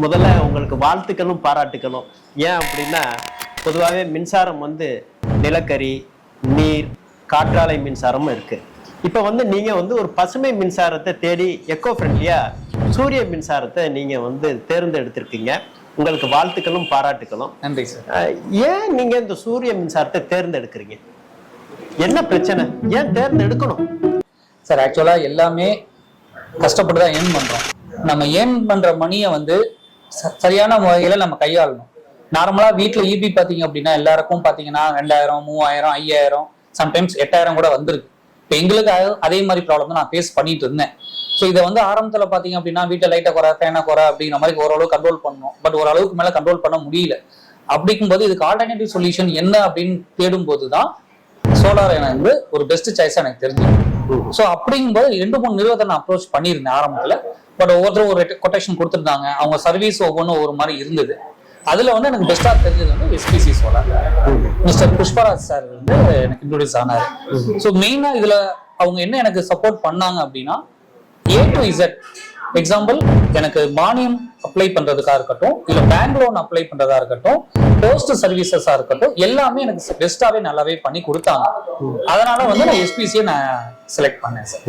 முதல்ல உங்களுக்கு வாழ்த்துக்களும் பாராட்டுக்கணும். ஏன் அப்படின்னா, பொதுவாகவே மின்சாரம் நிலக்கரி, நீர், காற்றாலை மின்சாரமும் இருக்கு. இப்போ நீங்க ஒரு பசுமை மின்சாரத்தை தேடி எக்கோ ஃப்ரெண்ட்லியா சூரிய மின்சாரத்தை நீங்க தேர்ந்தெடுத்திருக்கீங்க. உங்களுக்கு வாழ்த்துக்களும் பாராட்டுக்களும். நன்றி சார். ஏன் நீங்க இந்த சூரிய மின்சாரத்தை தேர்ந்தெடுக்கிறீங்க? என்ன பிரச்சனை? ஏன் தேர்ந்தெடுக்கணும்? சார் ஆக்சுவலா எல்லாமே கஷ்டப்பட்டு தான் ஏர்ன் பண்றோம். நம்ம ஏர்ன் பண்ற மணியை சரியான முறையில நம்ம கையாளணும். நார்மலா வீட்டுல இபி பாத்தீங்க அப்படின்னா எல்லாருக்கும் பாத்தீங்கன்னா 2000, 3000, 5000, சம்டைம்ஸ் 8000 கூட வந்திருக்கு. இப்போ எங்களுக்கு அதே மாதிரி ப்ராப்ளம் தான் நான் ஃபேஸ் பண்ணிட்டு இருந்தேன். ஸோ இதை ஆரம்பத்துல பாத்தீங்க அப்படின்னா வீட்டுல லைட்டை குறை, ஃபேனை குறை அப்படிங்கிற மாதிரி ஓரளவு கண்ட்ரோல் பண்ணணும். பட் ஓரளவுக்கு மேல கண்ட்ரோல் பண்ண முடியல. அப்படிங்கும்போது இதுக்கு ஆல்டர்னேட்டிவ் சொல்யூஷன் என்ன அப்படின்னு தேடும் போதுதான் சோலார் எனக்கு ஒரு பெஸ்ட் சாய்ஸா எனக்கு தெரிஞ்சு. ஸோ அப்படிங்கும்போது 2-3 நிறுவனத்தை நான் அப்ரோச் பண்ணியிருந்தேன் ஆரம்பத்துல. பட் ஒவ்வொருத்தரும் ஒரு கொட்டேஷன் கொடுத்துருந்தாங்க. அவங்க சர்வீஸ் ஒவ்வொன்றும் ஒரு மாதிரி இருந்தது. அதுல எனக்கு பெஸ்டா தெரிஞ்சது SPC solar. Mister Pushparaj sir எனக்கு இன்ட்ரோடியூஸ் ஆனாரு. ஸோ மெயினா இதுல அவங்க என்ன எனக்கு சப்போர்ட் பண்ணாங்க அப்படின்னா A to Z. எக்ஸாம்பிள், எனக்கு மானியம் அப்ளை பண்றதுக்கா இருக்கட்டும், இல்ல பேங்க் லோன் அப்ளை பண்றதா இருக்கட்டும், போஸ்ட் சர்வீசஸா இருக்கட்டும், எல்லாமே எனக்கு பெஸ்டாவே நல்லாவே பண்ணி கொடுத்தாங்க. அதனால நான் எஸ்பிசியை நான் செலக்ட் பண்ணேன் சார்.